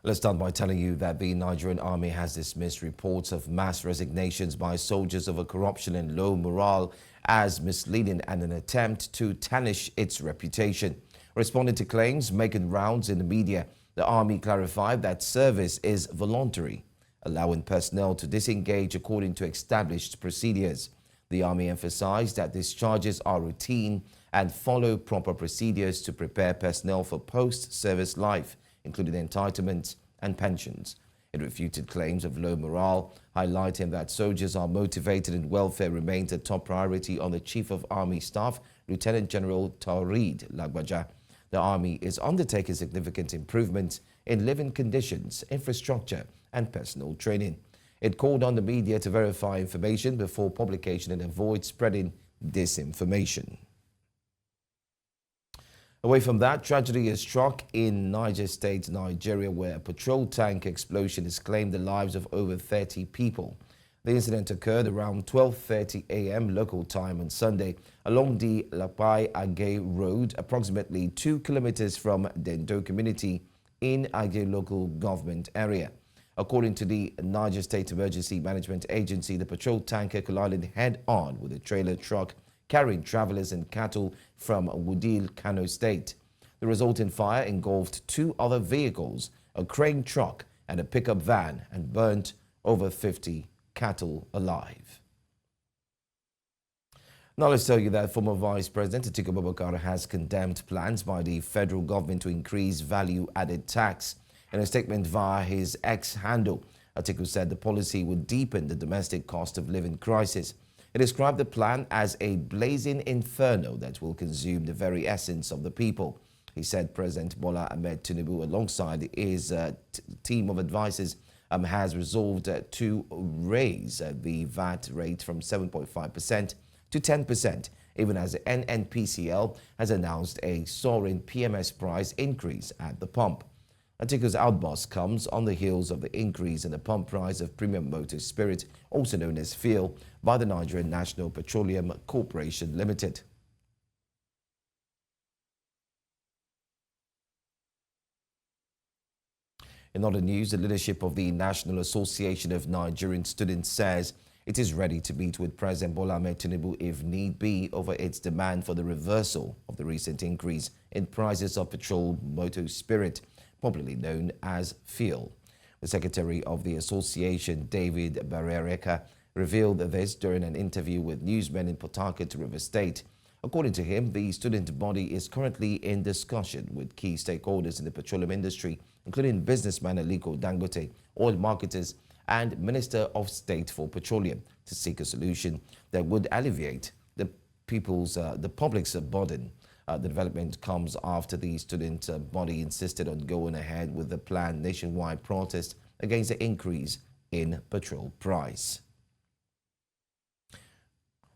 Let's start by telling you that the Nigerian Army has dismissed reports of mass resignations by soldiers over corruption and low morale as misleading and an attempt to tarnish its reputation. Responding to claims making rounds in the media, the Army clarified that service is voluntary, allowing personnel to disengage according to established procedures. The Army emphasized that discharges are routine and follow proper procedures to prepare personnel for post-service life, including entitlements and pensions. It refuted claims of low morale, highlighting that soldiers are motivated and welfare remains a top priority on the Chief of Army Staff, Lieutenant General Taurid Lagbaja. The Army is undertaking significant improvements in living conditions, infrastructure, and personal training. It called on the media to verify information before publication and avoid spreading disinformation. Away from that, tragedy is struck in Niger State, Nigeria, where a petrol tank explosion has claimed the lives of over 30 people. The incident occurred around 12:30 a.m. local time on Sunday along the Lapai-Agay Road, approximately 2 kilometers from Dendo community in Agay local government area. According to the Niger State Emergency Management Agency, the petrol tanker collided head-on with a trailer truck carrying travelers and cattle from Wudil, Kano State. The resulting fire engulfed 2 other vehicles, a crane truck and a pickup van, and burnt over 50 cattle alive. Now let's tell you that former Vice President Atiku Abubakar has condemned plans by the federal government to increase value-added tax. In a statement via his X handle, Atiku said the policy would deepen the domestic cost of living crisis. He described the plan as a blazing inferno that will consume the very essence of the people. He said President Bola Ahmed Tinubu, alongside his team of advisors, has resolved to raise the VAT rate from 7.5% to 10%, even as the NNPCL has announced a soaring PMS price increase at the pump. Atiku's outburst comes on the heels of the increase in the pump price of premium motor spirit, also known as fuel, by the Nigerian National Petroleum Corporation Limited. In other news, the leadership of the National Association of Nigerian Students says it is ready to meet with President Bola Ahmed Tinubu if need be over its demand for the reversal of the recent increase in prices of petrol motor spirit, popularly known as fuel. The secretary of the association, David Barrereka, revealed this during an interview with newsmen in Port Harcourt, River State. According to him, the student body is currently in discussion with key stakeholders in the petroleum industry, including businessman Aliko Dangote, oil marketers, and Minister of State for Petroleum, to seek a solution that would alleviate the public's burden. The development comes after the student body insisted on going ahead with the planned nationwide protest against the increase in petrol price.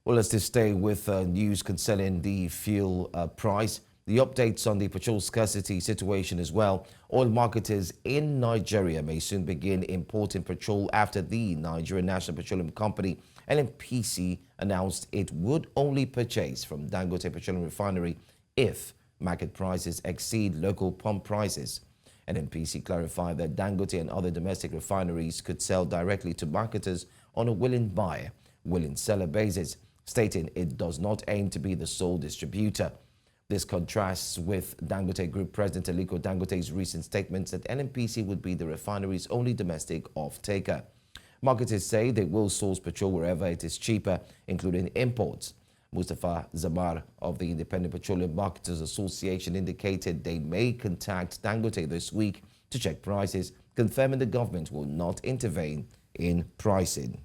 Well, let's just stay with news concerning the fuel price. The updates on the petrol scarcity situation as well. Oil marketers in Nigeria may soon begin importing petrol after the Nigerian National Petroleum Company, NNPC, announced it would only purchase from Dangote Petroleum Refinery if market prices exceed local pump prices. NNPC clarified that Dangote and other domestic refineries could sell directly to marketers on a willing buyer, willing seller basis, stating it does not aim to be the sole distributor. This contrasts with Dangote Group President Aliko Dangote's recent statements that NNPC would be the refinery's only domestic off-taker. Marketers say they will source petrol wherever it is cheaper, including imports. Mustafa Zamar of the Independent Petroleum Marketers Association indicated they may contact Dangote this week to check prices, confirming the government will not intervene in pricing.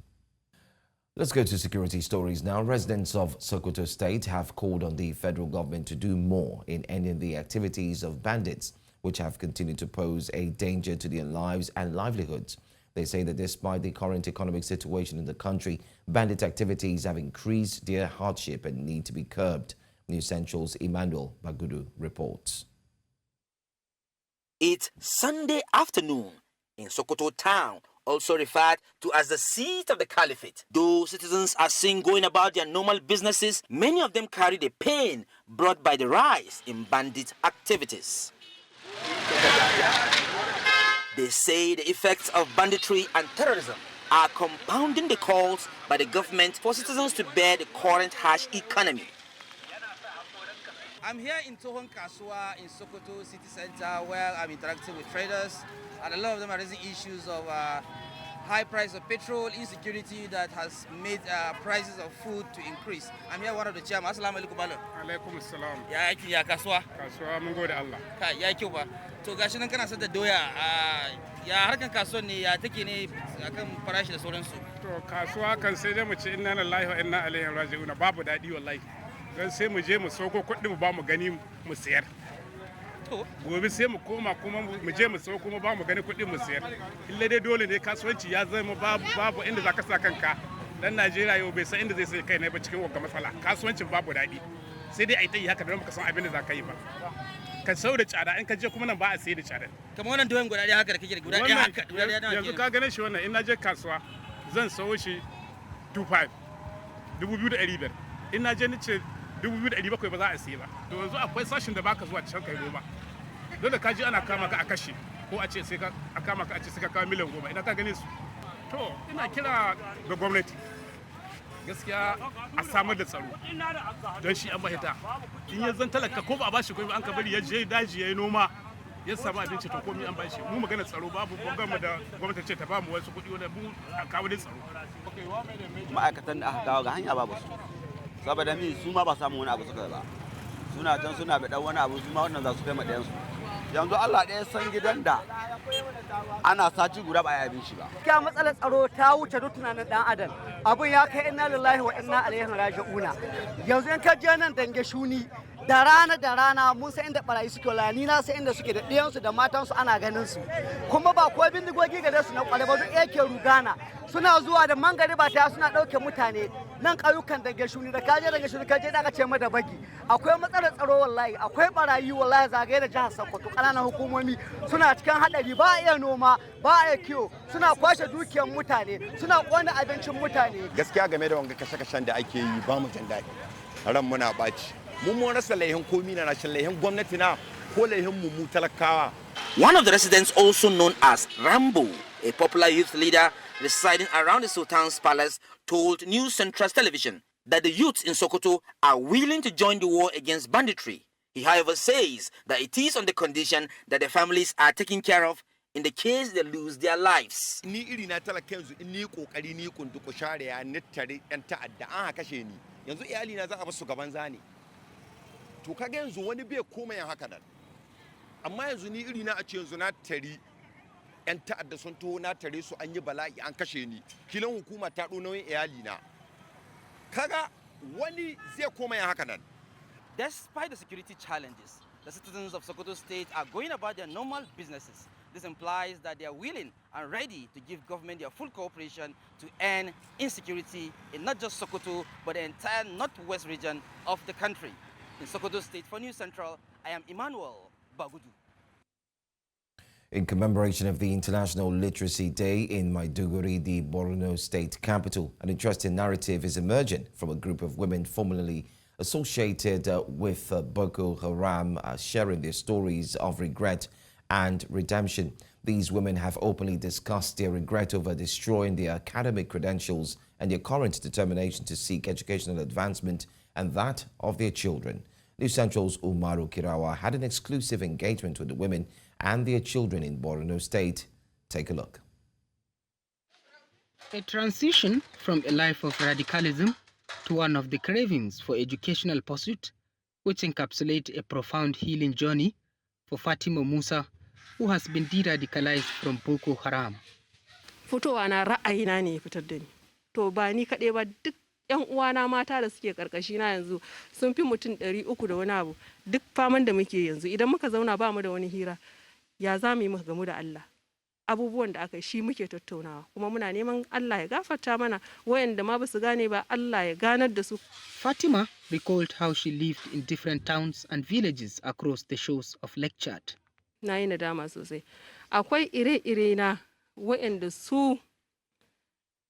Let's go to security stories now. Residents of Sokoto State have called on the federal government to do more in ending the activities of bandits, which have continued to pose a danger to their lives and livelihoods. They say that despite the current economic situation in the country, bandit activities have increased their hardship and need to be curbed. News Central's Emmanuel Bagudu reports. It's Sunday afternoon in Sokoto town, also referred to as the seat of the caliphate. Though citizens are seen going about their normal businesses, many of them carry the pain brought by the rise in bandit activities. They say the effects of banditry and terrorism are compounding the calls by the government for citizens to bear the current harsh economy. I'm here in Tohon Kasua in Sokoto city center where I'm interacting with traders, and a lot of them are raising issues of high price of petrol, insecurity that has made prices of food to increase. I'm here one of the chairman. Assalamu alaikum balo. Alaikum assalam. Ya aiki ya kasuwa. Kasuwa mun gode Allah. Ka ya kyau ba. To gashi nan kana sayar da doya ya harkan kasuwan ne ya take ne akan farashi da sauransu. To kasuwa kan sai dai mu ce inna lillahi wa inna ilaihi raji'un, babu dadi wallahi. Dan sai mu je mu soko kuɗi mu ba mu gani mu sayar. Gobe sai mu koma kuma mu je mu soko kuma ba mu gani kuɗi mu sayar. Illa dai dole ne kasuwanci ya zama babu inda zaka sa kanka. Dan Najeriya yau bai san inda zai sai kai ne ba cikin wagga matsala. Kasuwancin babu dadi. Sai dai ai ta yi haka don baka san abin da zaka yi ba. Ka sau da tsada in ka je kuma nan ba a sai da tsada. Kamar wannan doyen guda ɗaya haka da kake guda ɗaya haka guda ɗaya yanzu ka gane shi wannan in na je kasuwa zan sawo shi 2,500 in na je ni ce 2,700 ba za a sai ba. To yanzu akwai sashin da baka zuwa can kai noma. Dole ka ji ana kama ka a kashe ko a ce sai ka kama ka a ce sai ka kawo miliyan 10 ina ka gane su. To ina kira ga gwamnati gaskiya a samar da tsaro don shi an mahita in ya zan talaka ko ba a bashi komai an ka bari ya je daji ya yi noma ya samu abinci to komai an bashi mu magana tsaro babu gwamnati da gwamnati ce ta ba mu wasu kuɗi wanda mu a kawo da tsaro. Ma'aikatan da aka kawo ga hanya babu su saboda mi su ma ba samu wani abu suka ba suna can suna bi dan wani abu su ma wannan za su kai ma ɗayan su yanzu Allah ɗaya san gidan da ana sati guda ba a yi abinci ba. Gaskiya matsalar tsaro ta wuce duk tunanin dan adam. Abin ya kai inna lillahi wa inna ilaihi raji'una. Yanzu in ka je nan dange shuni da rana mun san inda barayi suke lani na sai inda suke da ɗiyansu da matansu ana ganin su. Kuma ba ko bindigogi gare su na kwale ba duk yake rugana. Suna zuwa da mangari ba ta suna ɗauke mutane nan ƙauyukan dange shuni da kaje dange shuni kaje da aka ce mada bagi. Akwai matsalar tsaro wallahi akwai barayi wallahi zagaye da jihar Sokoto ƙananan hukumomi suna cikin haɗari ba a iya noma ba a iya kiwo suna kwashe dukiyar mutane suna ƙona abincin mutane. Gaskiya game da wanga kashe-kashen da ake yi ba mu jin daɗi ran muna ɓaci mun rasa laihin komi na rashin laihin gwamnati na ko laihin mu talakawa. One of the residents, also known as Rambo, a popular youth leader residing around the Sultan's palace, told News Central Television that the youths in Sokoto are willing to join the war against banditry. He, however, says that it is on the condition that the families are taken care of in the case they lose their lives. Ni iri na talaka yanzu in ni kokari ni kunduku share ya nittare yan ta'adda an kashe ni yanzu iyali na za a basu gaban zane to kaga yanzu wani bai koma yan haka nan amma yanzu ni iri na a ce yanzu na tari yan ta'adda sun taho na tare su an yi bala'i an kashe ni kilan hukuma ta ɗo nauyin iyali na kaga wani zai koma yan haka nan. Despite the security challenges, the citizens of Sokoto State are going about their normal businesses. This implies that they are willing and ready to give government their full cooperation to end insecurity in not just Sokoto, but the entire northwest region of the country. In Sokoto State, for News Central, I am Emmanuel Bagudu. In commemoration of the International Literacy Day in Maiduguri, the Borno State capital, an interesting narrative is emerging from a group of women formerly associated with Boko Haram, sharing their stories of regret and redemption. These women have openly discussed their regret over destroying their academic credentials and their current determination to seek educational advancement and that of their children. News Central's Umaru Kirawa had an exclusive engagement with the women and their children in Borno State. Take a look. A transition from a life of radicalism to one of the cravings for educational pursuit, which encapsulate a profound healing journey for Fatima Musa, who has been de-radicalized from Boko Haram. Fitowa na ra'ayina ne fitar da ni. To ba ni kaɗai ba duk ƴan uwana mata da suke karkashi na yanzu sun fi mutum 300 da wani abu. Duk faman da muke yanzu idan muka zauna ba mu da wani hira ya za mu yi muka gamu da Allah. Abubuwan da aka shi muke tattaunawa kuma muna neman Allah ya gafarta mana wayanda ma basu gane ba Allah ya ganar da su. Fatima recalled how she lived in different towns and villages across the shores of Lake Chad. Na yi nadama sosai. Akwai ire-ire na wayanda su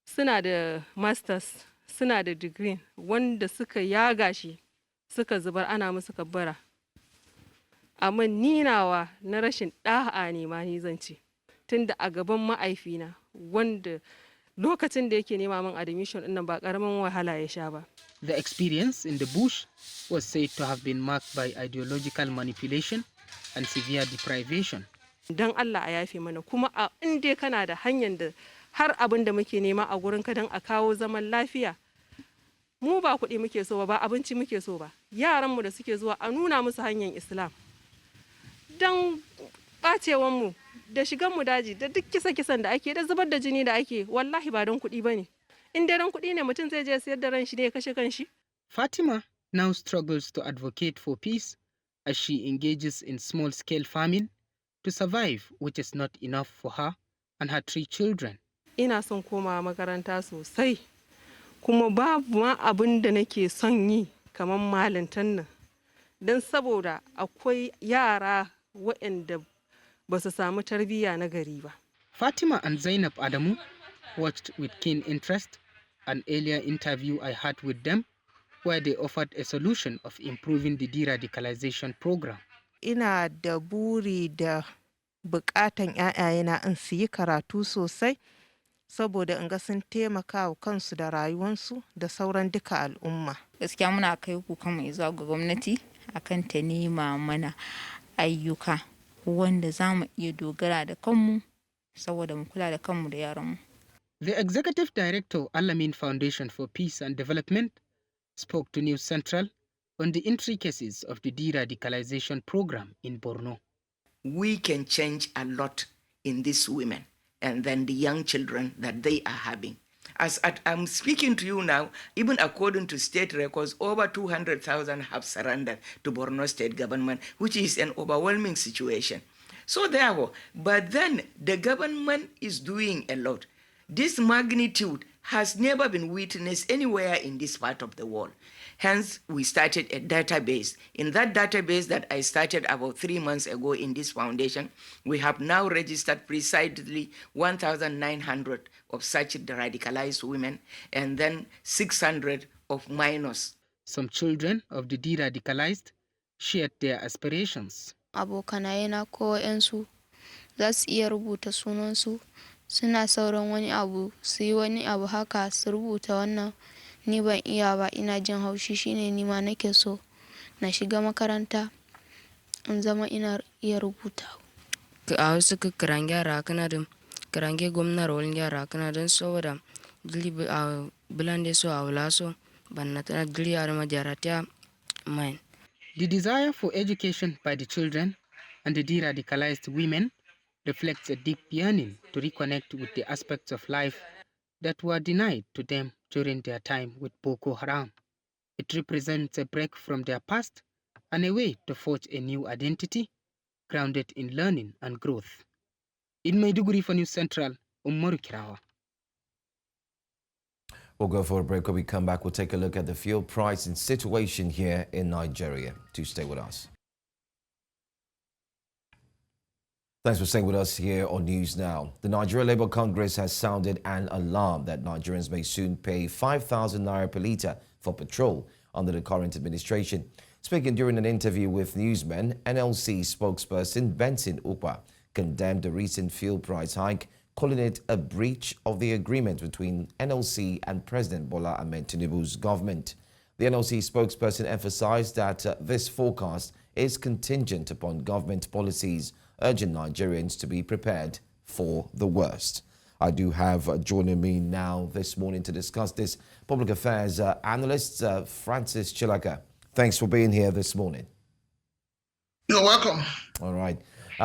suna da masters, suna da degree wanda suka yaga shi suka zubar ana musu kabbara. Amma ni nawa na rashin ɗa'a ne ma ni zan ce. tunda a gaban ma'aifina wanda lokacin da yake nema min admission ɗin nan ba ƙaramin wahala ya sha ba. The experience in the bush was said to have been marked by ideological manipulation and severe deprivation. Don Allah a yafe mana kuma a inda kana da hanyar da har abin da muke nema a gurin ka don a kawo zaman lafiya. Mu ba kuɗi muke so ba abinci muke so ba. Yaranmu da suke zuwa a nuna musu hanyar Islam. Don ɓacewanmu da shiganmu daji da duk kisa-kisan da ake da zubar da jini da ake wallahi ba don kuɗi ba ne. In dai don kuɗi ne mutum zai je sayar da ran shi ne ya kashe kanshi. Fatima now struggles to advocate for peace as she engages in small-scale farming to survive, which is not enough for her and her 3 children. Ina son komawa makaranta sosai, kuma babu ma abin da nake son yi kamar malintan nan. Don saboda akwai yara waɗanda ba su samu tarbiyya na gari ba. Fatima and Zainab Adamu watched with keen interest an earlier interview I had with them where they offered a solution of improving the de-radicalization program. Ina da buri da bukatan ‘ya'yayena in su yi karatu sosai saboda in ga sun taimaka wa kansu da rayuwansu da sauran duka al'umma. Gaskiya muna kai kukanmu zuwa ga gwamnati akan ta nema mana ayyuka wanda za mu iya dogara da kanmu saboda mu kula da kanmu da yaranmu. The Executive Director, Alamin Foundation for Peace and Development, spoke to News Central on the intricacies of the de-radicalization program in Borno. We can change a lot in these women and then the young children that they are having. As I'm speaking to you now, even according to state records, over 200,000 have surrendered to Borno state government, which is an overwhelming situation. So therefore, but then the government is doing a lot. This magnitude has never been witnessed anywhere in this part of the world. Hence, we started a database. In that database that I started about 3 months ago in this foundation, we have now registered precisely 1,900 of such radicalized women and then 600 of minors. Some children of the de-radicalized shared their aspirations. Abokanayena ko ‘yansu za su iya rubuta sunansu, suna sauran wani abu, su yi wani abu haka su rubuta wannan. Ni ban iya ba, ina jin haushi, shine ni ma nake so na shiga makaranta in zama ina iya rubuta. A wasu kiran yara kana da kirange gwamnar wani yara kana don saboda dili a bilande so a wula so banna tana dili a rama jarata mine. The desire for education by the children and the de-radicalized women reflects a deep yearning to reconnect with the aspects of life that were denied to them during their time with Boko Haram. It represents a break from their past and a way to forge a new identity grounded in learning and growth. In Maiduguri for News Central, Umaru Kirawa. We'll go for a break. When we come back, we'll take a look at the fuel price and situation here in Nigeria. Do stay with us. Thanks for staying with us here on News Now. The Nigeria Labour Congress has sounded an alarm that Nigerians may soon pay 5,000 naira per litre for petrol under the current administration. Speaking during an interview with newsmen, NLC spokesperson Benson Upa condemned the recent fuel price hike, calling it a breach of the agreement between NLC and President Bola Ahmed Tinubu's government. The NLC spokesperson emphasized that this forecast is contingent upon government policies, urging Nigerians to be prepared for the worst. I do have joining me now this morning to discuss this public affairs analyst, Francis Chilaka. Thanks for being here this morning. You're welcome. All right.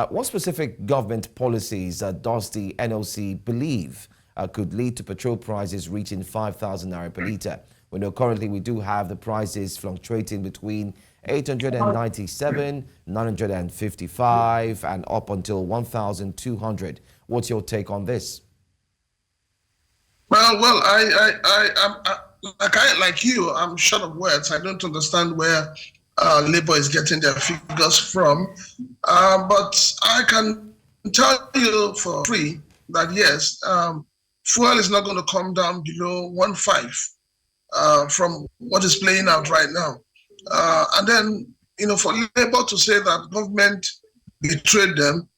What specific government policies does the NLC believe could lead to petrol prices reaching 5,000 naira per litre? We know currently we do have the prices fluctuating between 897, 955, and up until 1,200. What's your take on this? Well, like you, I'm short of words. I don't understand where Labour is getting their figures from. But I can tell you for free that yes, fuel is not going to come down below 1.5 from what is playing out right now. And then, you know, for Labour to say that government betrayed them,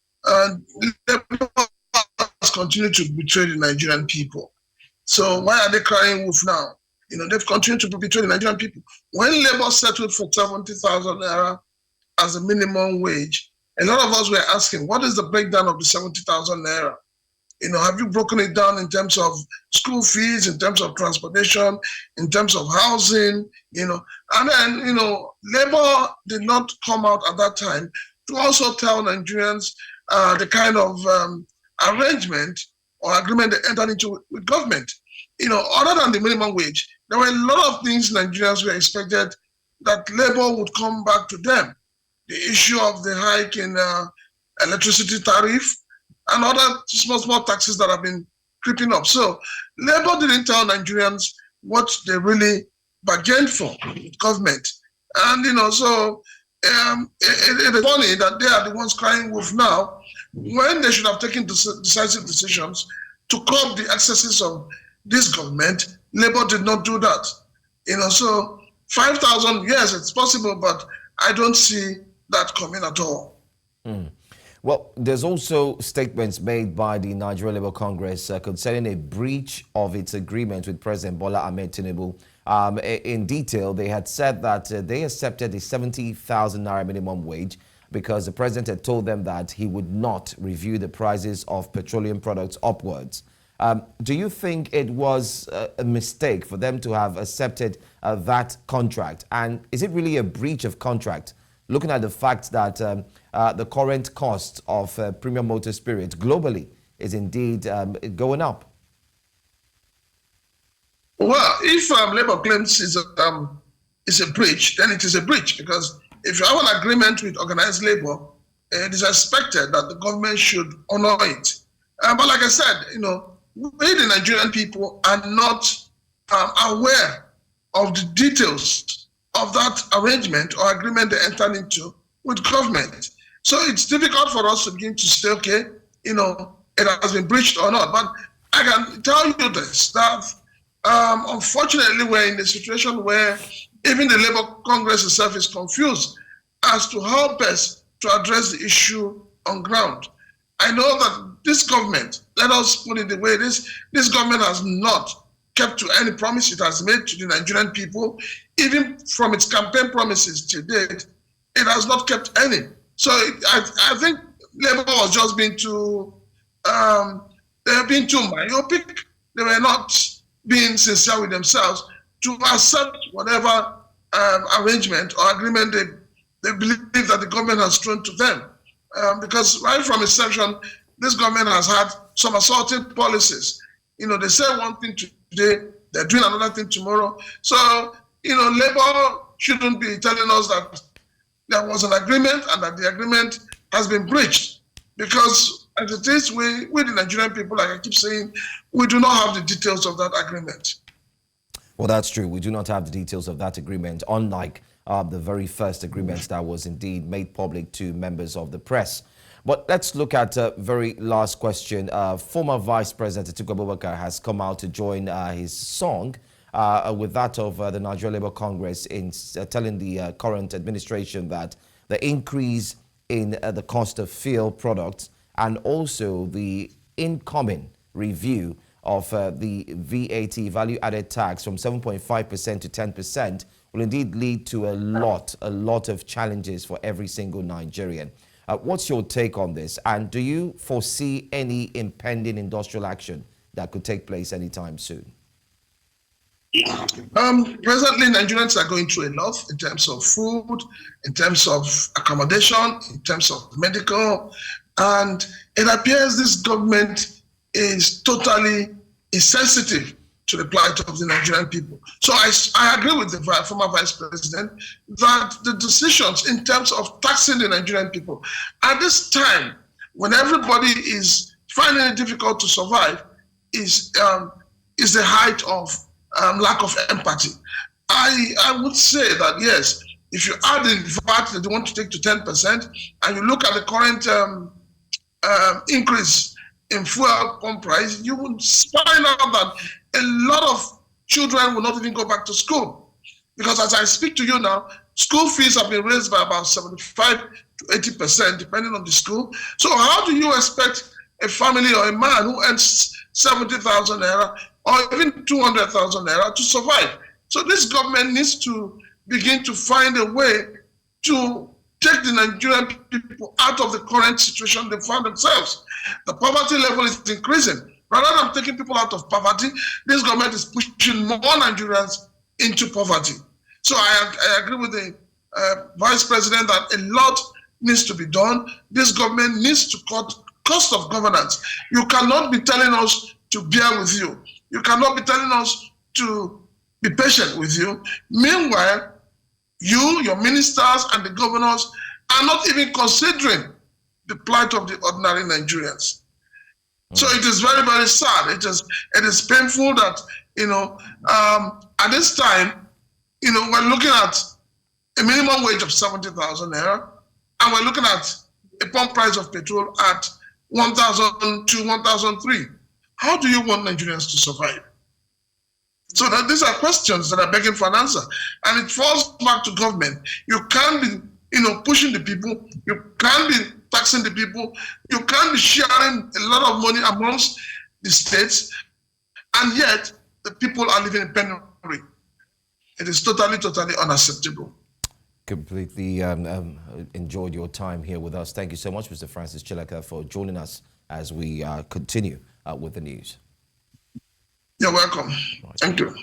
Labour continue to betray the Nigerian people. So why are they crying wolf now? They've continued to betray the Nigerian people. When Labour settled for 70,000 naira as a minimum wage, a lot of us were asking, what is the breakdown of the 70,000 naira? Have you broken it down in terms of school fees, in terms of transportation, in terms of housing, And then, Labour did not come out at that time to also tell Nigerians the kind of arrangement or agreement they entered into with government. Other than the minimum wage, there were a lot of things Nigerians were expected that Labour would come back to them. The issue of the hike in electricity tariff and other small taxes that have been creeping up. So Labour didn't tell Nigerians what they really bargained for with government. And, so it is funny that they are the ones crying wolf now when they should have taken decisive decisions to curb the excesses of this government. Labour did not do that. So 5,000, yes, it's possible, but I don't see that coming at all. Well, there's also statements made by the Nigerian Labour Congress concerning a breach of its agreement with President Bola Ahmed Tinubu. In detail, they had said that they accepted the 70,000 naira minimum wage because the president had told them that he would not review the prices of petroleum products upwards. Do you think it was a mistake for them to have accepted that contract? And is it really a breach of contract, looking at the fact that the current cost of premium motor spirit globally is indeed going up? Well, if Labour claims it's a breach, then it is a breach, because if you have an agreement with organized labor, it is expected that the government should honor it. But like I said, we, the Nigerian people, are not aware of the details of that arrangement or agreement they entered into with government. So it's difficult for us to begin to say, okay, it has been breached or not. But I can tell you this, that unfortunately we're in a situation where even the Labour Congress itself is confused as to how best to address the issue on ground. I know that this government, let us put it the way it is, this government has not kept to any promise it has made to the Nigerian people. Even from its campaign promises to date, it has not kept any. So I think Labour was just being too, they have been too myopic. They were not being sincere with themselves to accept whatever arrangement or agreement they believe that the government has thrown to them. Because right from inception, this government has had some assaulting policies. They say one thing today, they're doing another thing tomorrow. So, Labour shouldn't be telling us that there was an agreement and that the agreement has been breached. Because as it is, we the Nigerian people, like I keep saying, we do not have the details of that agreement. Well, that's true. We do not have the details of that agreement, unlike the very first agreement that was indeed made public to members of the press. But let's look at a very last question. Former Vice President Atiku Abubakar has come out to join his song with that of the Nigerian Labour Congress in telling the current administration that the increase in the cost of fuel products and also the incoming review of the VAT, value-added tax, from 7.5% to 10% will indeed lead to a lot of challenges for every single Nigerian. What's your take on this? And do you foresee any impending industrial action that could take place anytime soon? Presently, Nigerians are going through a lot in terms of food, in terms of accommodation, in terms of medical, and it appears this government is totally insensitive to the plight of the Nigerian people. So I agree with the former Vice President that the decisions in terms of taxing the Nigerian people at this time, when everybody is finding it difficult to survive, is the height of lack of empathy. I would say that, yes, if you add the VAT that you want to take to 10%, and you look at the current increase in fuel pump price, you would find out that a lot of children will not even go back to school. Because as I speak to you now, school fees have been raised by about 75 to 80%, depending on the school. So how do you expect a family or a man who earns 70,000 naira or even 200,000 naira to survive. So this government needs to begin to find a way to take the Nigerian people out of the current situation they found themselves. The poverty level is increasing. Rather than taking people out of poverty, this government is pushing more Nigerians into poverty. So I agree with the Vice President that a lot needs to be done. This government needs to cut cost of governance. You cannot be telling us to bear with you. You cannot be telling us to be patient with you. Meanwhile, you, your ministers, and the governors are not even considering the plight of the ordinary Nigerians. So it is very, very sad. It is painful that, at this time, we're looking at a minimum wage of 70,000 naira, and we're looking at a pump price of petrol at 1,002, 1,003. How do you want Nigerians to survive? So that these are questions that are begging for an answer, and it falls back to government. You can't be, pushing the people. You can't be taxing the people. You can't be sharing a lot of money amongst the states, and yet the people are living in penury. It is totally, totally unacceptable. Completely enjoyed your time here with us. Thank you so much, Mr. Francis Chilaka, for joining us as we continue with the news. You're welcome. Right. Thank you.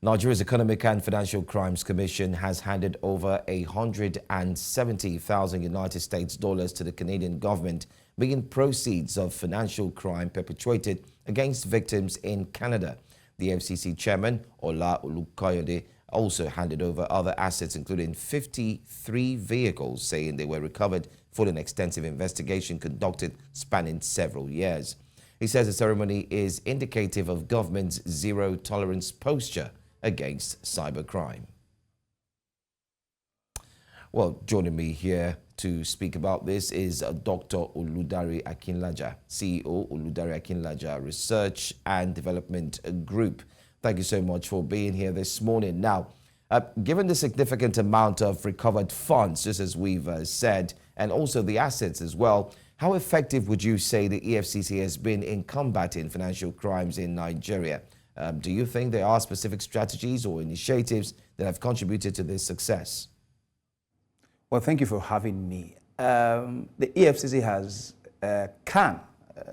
Nigeria's Economic and Financial Crimes Commission has handed over 170,000 United States dollars to the Canadian government, being proceeds of financial crime perpetrated against victims in Canada. The FCC chairman, Ola Olukayode, also handed over other assets, including 53 vehicles, saying they were recovered for an extensive investigation conducted spanning several years. He says the ceremony is indicative of government's zero-tolerance posture against cybercrime. Well, joining me here to speak about this is Dr. Oludare Akinlaja, CEO, Oludare Akinlaja Research and Development Group. Thank you so much for being here this morning. Now, given the significant amount of recovered funds, just as we've said, and also the assets as well, how effective would you say the EFCC has been in combating financial crimes in Nigeria? Do you think there are specific strategies or initiatives that have contributed to this success? Well, thank you for having me. The EFCC has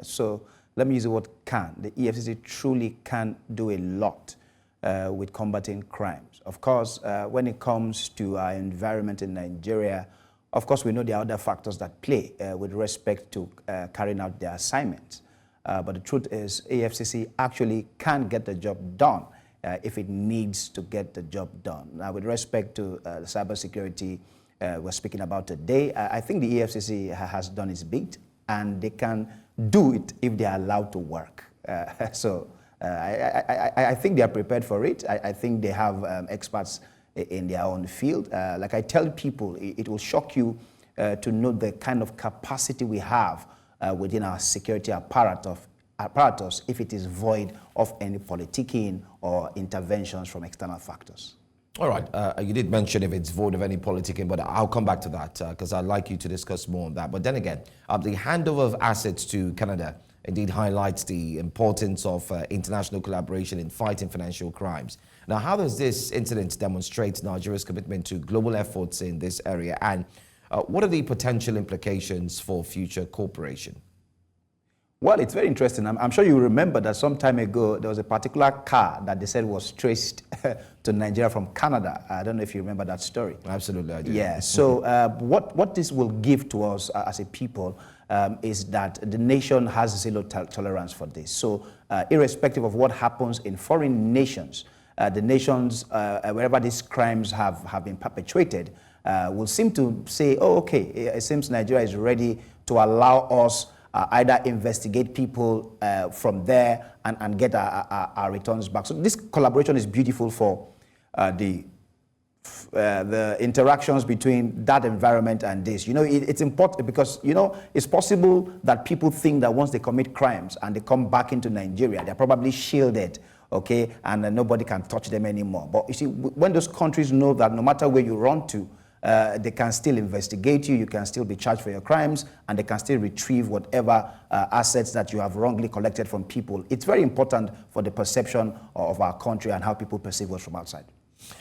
so let me use the word can. The EFCC truly can do a lot with combating crimes. Of course, when it comes to our environment in Nigeria, of course, we know there are other factors that play with respect to carrying out their assignments. But the truth is, EFCC actually can get the job done if it needs to get the job done. Now, with respect to the cybersecurity we're speaking about today, I think the EFCC has done its bit, and they can do it if they are allowed to work. I think they are prepared for it. I think they have experts in their own field. Like I tell people, it will shock you to know the kind of capacity we have within our security apparatus if it is void of any politicking or interventions from external factors. All right. You did mention if it's void of any politicking, but I'll come back to that because I'd like you to discuss more on that. But then again, the handover of assets to Canada indeed highlights the importance of international collaboration in fighting financial crimes. Now, how does this incident demonstrate Nigeria's commitment to global efforts in this area? And what are the potential implications for future cooperation? Well, it's very interesting. I'm sure you remember that some time ago, there was a particular car that they said was traced to Nigeria from Canada. I don't know if you remember that story. Absolutely, I do. Yeah, so what this will give to us as a people is that the nation has zero tolerance for this. So irrespective of what happens in foreign nations, the nations, wherever these crimes have been perpetrated, will seem to say, oh, okay, it seems Nigeria is ready to allow us either investigate people from there and get our returns back. So this collaboration is beautiful for the interactions between that environment and this. You know, it's important because, you know, it's possible that people think that once they commit crimes and they come back into Nigeria, they're probably shielded, okay, and nobody can touch them anymore. But you see, when those countries know that no matter where you run to, they can still investigate you, you can still be charged for your crimes, and they can still retrieve whatever assets that you have wrongly collected from people. It's very important for the perception of our country and how people perceive us from outside.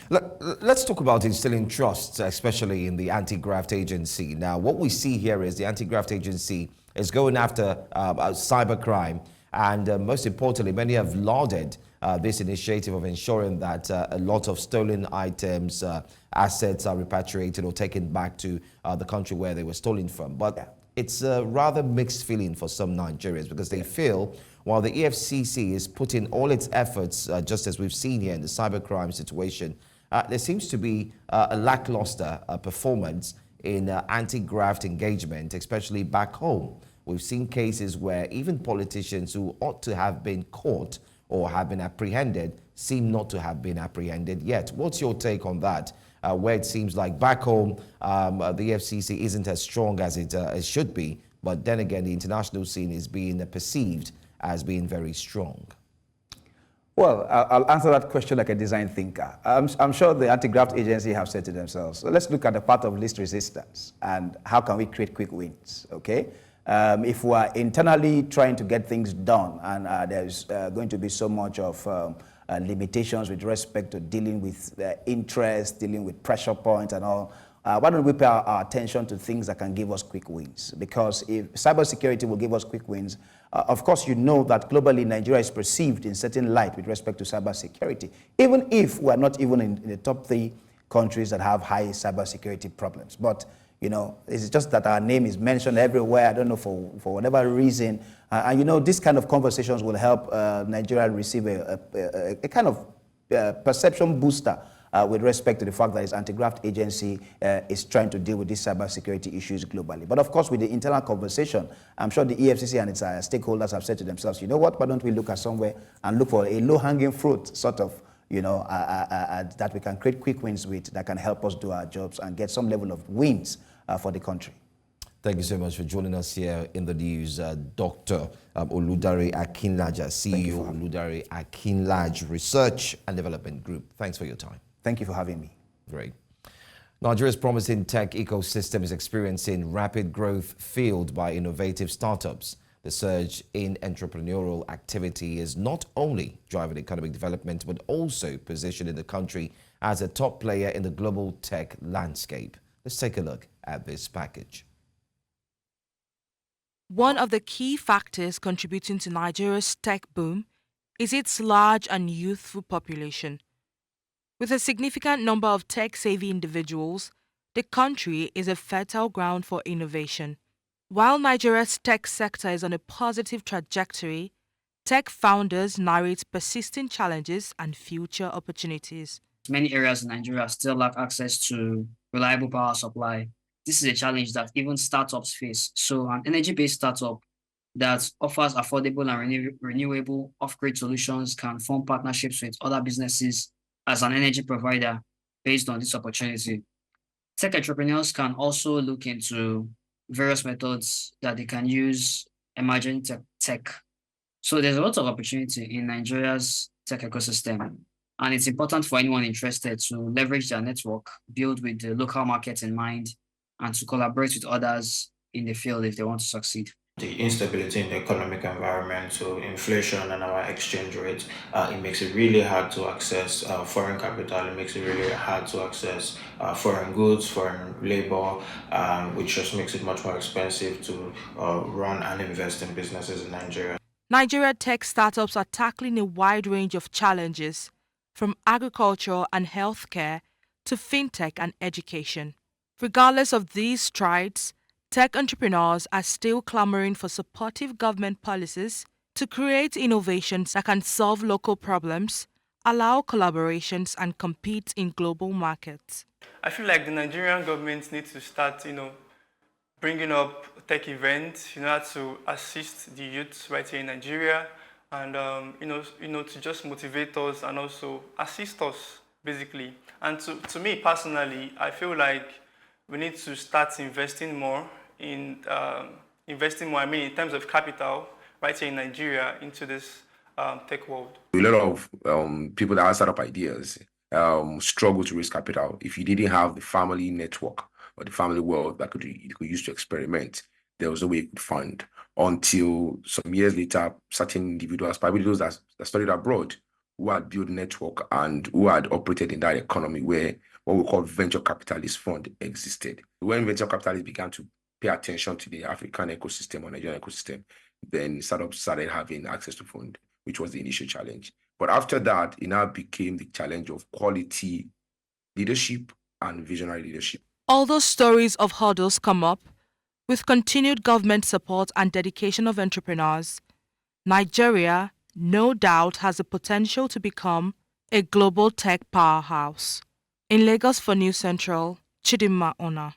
Let's talk about instilling trust, especially in the anti-graft agency. Now, what we see here is the anti-graft agency is going after cybercrime, and most importantly, many have lauded this initiative of ensuring that a lot of stolen items, assets are repatriated or taken back to the country where they were stolen from. But it's a rather mixed feeling for some Nigerians, because they feel while the EFCC is putting all its efforts, just as we've seen here in the cybercrime situation, there seems to be a lackluster performance in anti-graft engagement, especially back home. We've seen cases where even politicians who ought to have been caught or have been apprehended seem not to have been apprehended yet. What's your take on that? Where it seems like back home, the FCC isn't as strong as it should be, but then again, the international scene is being perceived as being very strong. Well, I'll answer that question like a design thinker. I'm sure the anti-graft agency have said to themselves, so let's look at the part of least resistance and how can we create quick wins, okay? If we are internally trying to get things done and there's going to be so much of limitations with respect to dealing with interest, dealing with pressure points and all, why don't we pay our attention to things that can give us quick wins? Because if cybersecurity will give us quick wins, of course, you know that globally Nigeria is perceived in certain light with respect to cybersecurity, even if we're not even in the top 3 countries that have high cybersecurity problems. But you know, it's just that our name is mentioned everywhere. I don't know for whatever reason. And you know, these kind of conversations will help Nigeria receive a kind of perception booster with respect to the fact that its anti-graft agency is trying to deal with these cybersecurity issues globally. But of course, with the internal conversation, I'm sure the EFCC and its stakeholders have said to themselves, you know what, why don't we look at somewhere and look for a low-hanging fruit, sort of, you know, that we can create quick wins with, that can help us do our jobs and get some level of wins for the country. Thank you so much for joining us here in the news, Dr. Oludare Akinlaja, CEO Oludare Akinlaj Research and Development Group. Thanks for your time. Thank you for having me. Great. Nigeria's promising tech ecosystem is experiencing rapid growth fueled by innovative startups. The surge in entrepreneurial activity is not only driving economic development, but also positioning the country as a top player in the global tech landscape. Let's take a look at this package. One of the key factors contributing to Nigeria's tech boom is its large and youthful population. With a significant number of tech-savvy individuals, the country is a fertile ground for innovation. While Nigeria's tech sector is on a positive trajectory, tech founders narrate persistent challenges and future opportunities. Many areas in Nigeria still lack access to reliable power supply. This is a challenge that even startups face. So an energy-based startup that offers affordable and renewable off-grid solutions can form partnerships with other businesses as an energy provider based on this opportunity. Tech entrepreneurs can also look into various methods that they can use emerging tech. So there's a lot of opportunity in Nigeria's tech ecosystem, and it's important for anyone interested to leverage their network, build with the local market in mind, and to collaborate with others in the field if they want to succeed. The instability in the economic environment, so inflation and our exchange rate, it makes it really hard to access foreign capital. It makes it really hard to access foreign goods, foreign labor, which just makes it much more expensive to run and invest in businesses in Nigeria. Nigeria tech startups are tackling a wide range of challenges, from agriculture and healthcare to fintech and education. Regardless of these strides, tech entrepreneurs are still clamoring for supportive government policies to create innovations that can solve local problems, allow collaborations, and compete in global markets. I feel like the Nigerian government needs to start, bringing up tech events, to assist the youth right here in Nigeria, and to just motivate us and also assist us basically. And to me personally, I feel like we need to start investing more in in terms of capital right here in Nigeria into this tech world. A lot of people that have startup ideas, struggle to raise capital. If you didn't have the family network or the family wealth that you could use to experiment, there was no way you could fund. Until some years later, certain individuals, probably those that studied abroad, who had built network and who had operated in that economy where what we call venture capitalist fund existed. When venture capitalists began to pay attention to the African ecosystem or Nigerian ecosystem, then startups started having access to fund, which was the initial challenge. But after that, it now became the challenge of quality leadership and visionary leadership. Although stories of hurdles come up, with continued government support and dedication of entrepreneurs, Nigeria, no doubt, has the potential to become a global tech powerhouse. In Lagos for News Central, Chidinma Ona.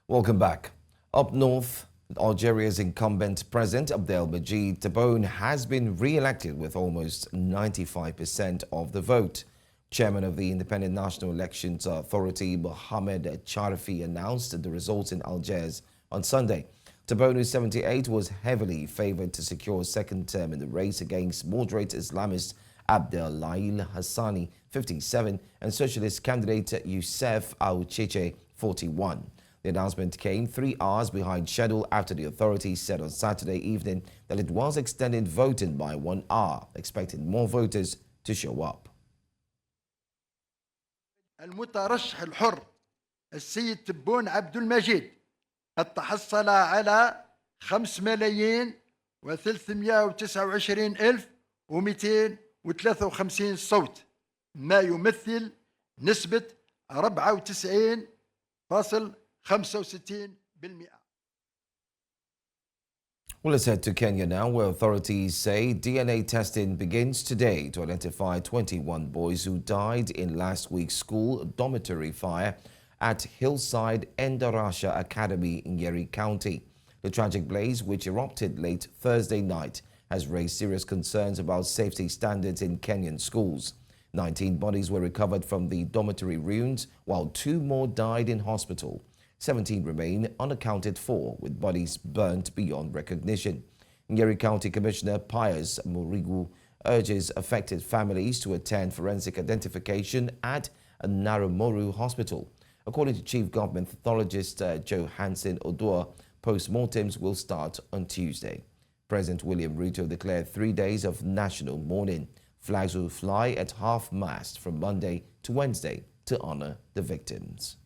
Welcome back. Up north, Algeria's incumbent president Abdelmadjid Tebboune has been re-elected with almost 95% of the vote. Chairman of the Independent National Elections Authority, Mohamed Charifi, announced the results in Algiers on Sunday. Tebboune, who's 78, was heavily favored to secure a second term in the race against moderate Islamist Abdellail Hassani, 57, and socialist candidate Youssef Al-Cheche, 41. The announcement came 3 hours behind schedule after the authorities said on Saturday evening that it was extending voting by 1 hour, expecting more voters to show up. المترشح الحر السيد تبون عبد المجيد قد تحصل على 5,329,253 صوت، ما يمثل نسبة 94.65%. Well, let's head to Kenya now, where authorities say DNA testing begins today to identify 21 boys who died in last week's school dormitory fire at Hillside Endarasha Academy in Yeri County. The tragic blaze, which erupted late Thursday night, has raised serious concerns about safety standards in Kenyan schools. 19 bodies were recovered from the dormitory ruins, while 2 more died in hospital. 17 remain unaccounted for, with bodies burnt beyond recognition. Nyeri County Commissioner Pius Murigu urges affected families to attend forensic identification at Naramoru Hospital. According to Chief Government Pathologist Joe Hanson Odua, post-mortems will start on Tuesday. President William Ruto declared 3 days of national mourning. Flags will fly at half-mast from Monday to Wednesday to honor the victims.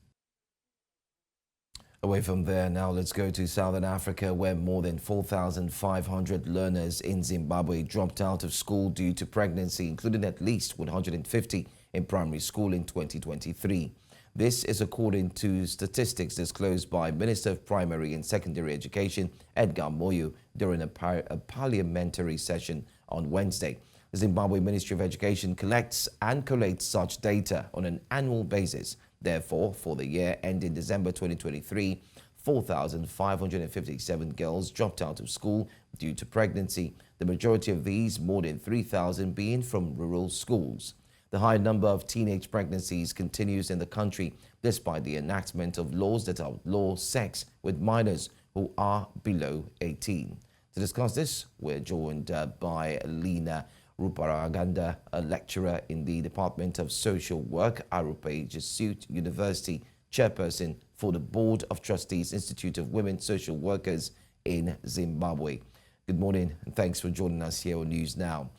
Away from there now, let's go to Southern Africa, where more than 4,500 learners in Zimbabwe dropped out of school due to pregnancy, including at least 150 in primary school in 2023. This is according to statistics disclosed by Minister of Primary and Secondary Education, Edgar Moyo, during a parliamentary session on Wednesday. The Zimbabwe Ministry of Education collects and collates such data on an annual basis. Therefore, for the year ending December 2023, 4,557 girls dropped out of school due to pregnancy, the majority of these, more than 3,000, being from rural schools. The high number of teenage pregnancies continues in the country despite the enactment of laws that outlaw sex with minors who are below 18. To discuss this, we're joined by Lina Ruparaganda, a lecturer in the Department of Social Work, Arupe Jesuit University, chairperson for the Board of Trustees Institute of Women Social Workers in Zimbabwe. Good morning and thanks for joining us here on News Now.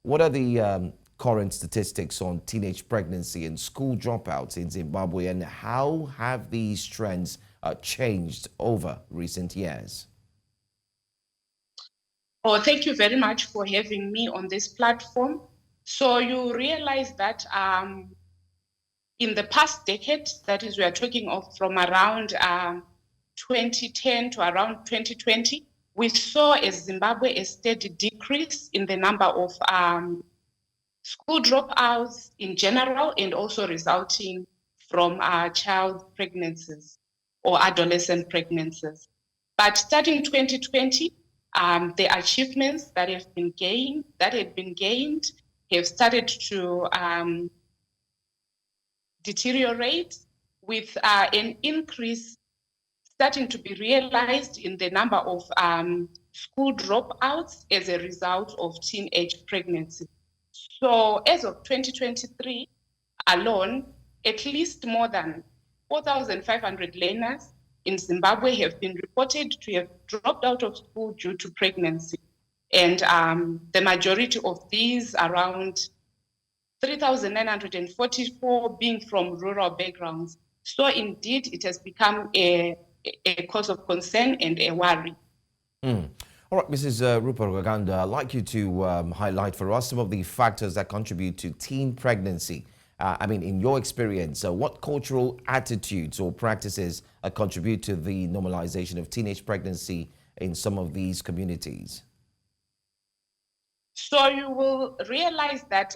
What are the current statistics on teenage pregnancy and school dropouts in Zimbabwe, and how have these trends changed over recent years? Oh, thank you very much for having me on this platform. So you realize that in the past decade, that is, we are talking of from around 2010 to around 2020, we saw as Zimbabwe a steady decrease in the number of school dropouts in general, and also resulting from child pregnancies or adolescent pregnancies. But starting 2020, the achievements that have been gained have started to deteriorate, with an increase starting to be realized in the number of school dropouts as a result of teenage pregnancy. So as of 2023 alone, at least more than 4,500 learners in Zimbabwe have been reported to have dropped out of school due to pregnancy. And the majority of these, around 3,944, being from rural backgrounds. So indeed, it has become a cause of concern and a worry. All right, Mrs. Rupert Gaganda, I'd like you to highlight for us some of the factors that contribute to teen pregnancy. I mean, in your experience, what cultural attitudes or practices contribute to the normalization of teenage pregnancy in some of these communities? So you will realize that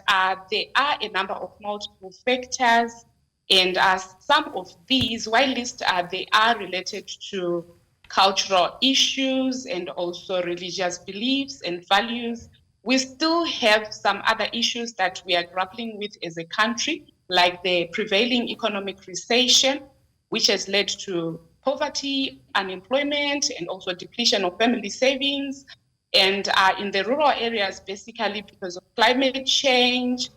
there are a number of multiple factors, and some of these, while they are related to cultural issues and also religious beliefs and values, we still have some other issues that we are grappling with as a country, like the prevailing economic recession, which has led to poverty, unemployment, and also depletion of family savings. And in the rural areas, basically because of climate change,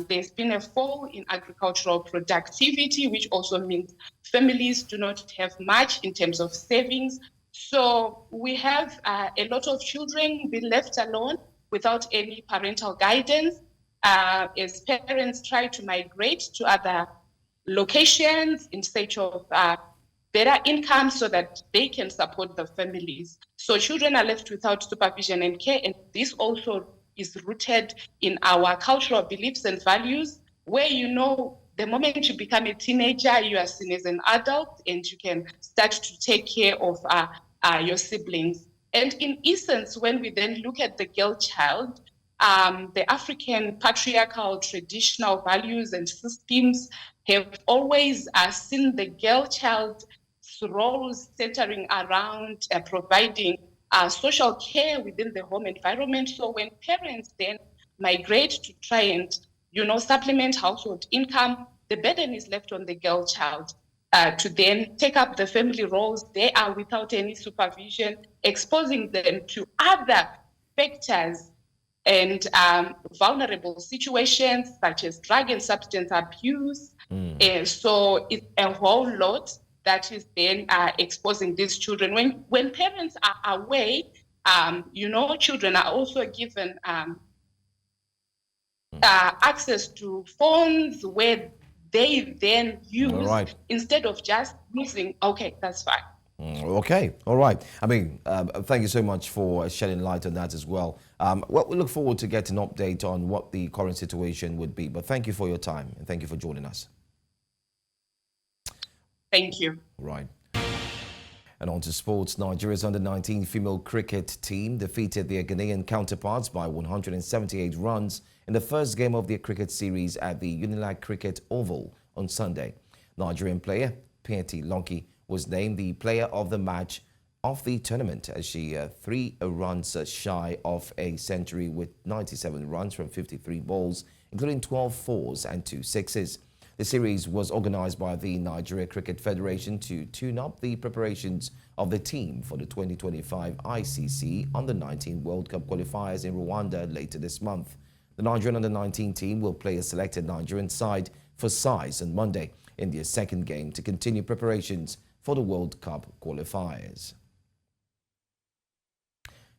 there's been a fall in agricultural productivity, which also means families do not have much in terms of savings. So we have a lot of children being left alone without any parental guidance as parents try to migrate to other locations in search of better income so that they can support the families. So children are left without supervision and care, and this also is rooted in our cultural beliefs and values, where the moment you become a teenager, you are seen as an adult and you can start to take care of your siblings. And in essence, when we then look at the girl child, the African patriarchal traditional values and systems have always seen the girl child roles centering around providing social care within the home environment. So when parents then migrate to try and, supplement household income, the burden is left on the girl child to then take up the family roles. They are without any supervision, exposing them to other factors and vulnerable situations such as drug and substance abuse. So it's a whole lot that is then exposing these children. When parents are away, children are also given access to phones where they then use instead of just using. Okay, that's fine. Okay, all right. I mean, thank you so much for shedding light on that as well. Well, we look forward to getting an update on what the current situation would be. But thank you for your time and thank you for joining us. Thank you. Right. And on to sports. Nigeria's under-19 female cricket team defeated their Ghanaian counterparts by 178 runs in the first game of their cricket series at the Unilag Cricket Oval on Sunday. Nigerian player Piety Lonky was named the player of the match of the tournament as she 3 runs shy of a century with 97 runs from 53 balls, including 12 fours and 2 sixes. The series was organized by the Nigeria Cricket Federation to tune up the preparations of the team for the 2025 ICC Under-19 World Cup qualifiers in Rwanda later this month. The Nigerian Under-19 team will play a selected Nigerian side for size on Monday in their second game to continue preparations for the World Cup qualifiers.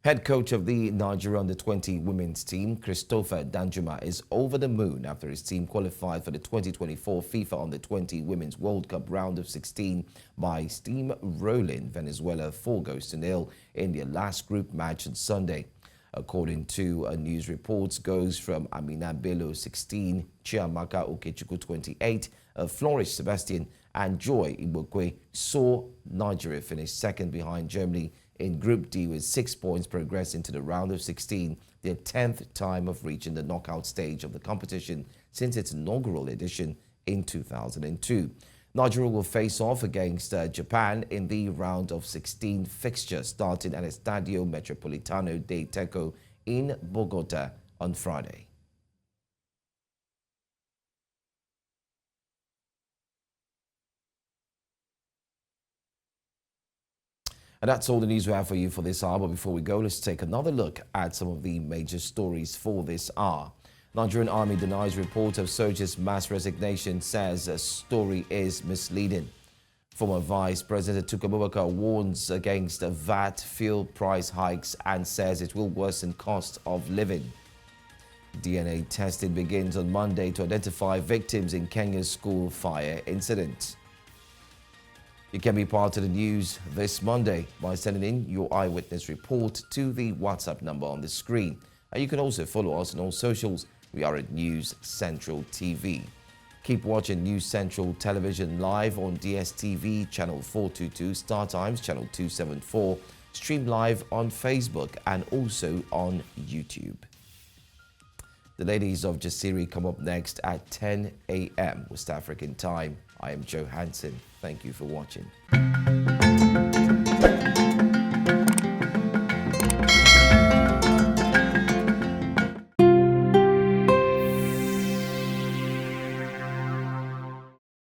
Head coach of the Nigeria Under-20 women's team, Christopher Danjuma, is over the moon after his team qualified for the 2024 FIFA Under-20 Women's World Cup round of 16 by steamrolling Venezuela 4-0 in their last group match on Sunday. According to news reports, goals from Amina Bello 16, Chiamaka Okechukwu 28, Flourish Sebastian and Joy Igbokwe saw Nigeria finish second behind Germany in Group D with 6 points, progressing to the round of 16, their 10th time of reaching the knockout stage of the competition since its inaugural edition in 2002. Nigeria will face off against Japan in the round of 16 fixture starting at Estadio Metropolitano de Teco in Bogota on Friday. And that's all the news we have for you for this hour. But before we go, let's take another look at some of the major stories for this hour. Nigerian Army denies report of soldiers' mass resignation, says a story is misleading. Former Vice President Atiku Abubakar warns against VAT fuel price hikes and says it will worsen cost of living. DNA testing begins on Monday to identify victims in Kenya's school fire incident. You can be part of the news this Monday by sending in your eyewitness report to the WhatsApp number on the screen. And you can also follow us on all socials. We are at News Central TV. Keep watching News Central Television live on DSTV channel 422, Star Times channel 274, stream live on Facebook and also on YouTube. The ladies of Jasiri come up next at 10 a.m. West African time. I am Joe Hanson. Thank you for watching.